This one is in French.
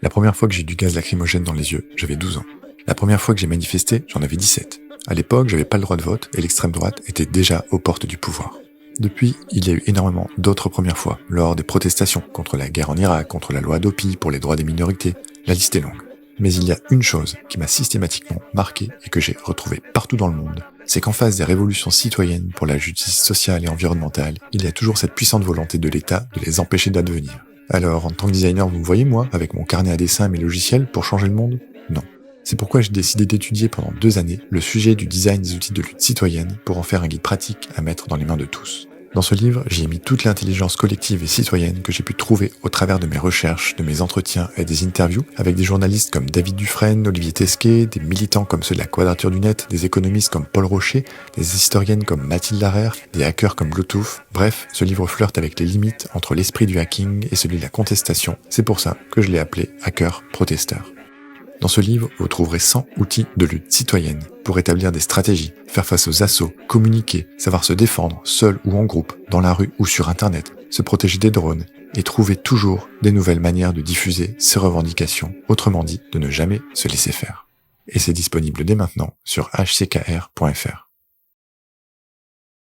La première fois que j'ai eu du gaz lacrymogène dans les yeux, j'avais 12 ans. La première fois que j'ai manifesté, j'en avais 17. À l'époque, j'avais pas le droit de vote et l'extrême droite était déjà aux portes du pouvoir. Depuis, il y a eu énormément d'autres premières fois, lors des protestations contre la guerre en Irak, contre la loi Adopi, pour les droits des minorités. La liste est longue. Mais il y a une chose qui m'a systématiquement marqué et que j'ai retrouvé partout dans le monde, c'est qu'en face des révolutions citoyennes pour la justice sociale et environnementale, il y a toujours cette puissante volonté de l'État de les empêcher d'advenir. Alors, en tant que designer, vous me voyez moi, avec mon carnet à dessin et mes logiciels, pour changer le monde ? Non. C'est pourquoi j'ai décidé d'étudier pendant 2 années le sujet du design des outils de lutte citoyenne pour en faire un guide pratique à mettre dans les mains de tous. Dans ce livre, j'y ai mis toute l'intelligence collective et citoyenne que j'ai pu trouver au travers de mes recherches, de mes entretiens et des interviews avec des journalistes comme David Dufresne, Olivier Tesquet, des militants comme ceux de la Quadrature du Net, des économistes comme Paul Rocher, des historiennes comme Mathilde Larère, des hackers comme Bluetooth. Bref, ce livre flirte avec les limites entre l'esprit du hacking et celui de la contestation. C'est pour ça que je l'ai appelé Hacker Protesteur. Dans ce livre, vous trouverez 100 outils de lutte citoyenne pour établir des stratégies, faire face aux assauts, communiquer, savoir se défendre, seul ou en groupe, dans la rue ou sur Internet, se protéger des drones et trouver toujours des nouvelles manières de diffuser ses revendications, autrement dit, de ne jamais se laisser faire. Et c'est disponible dès maintenant sur hckr.fr.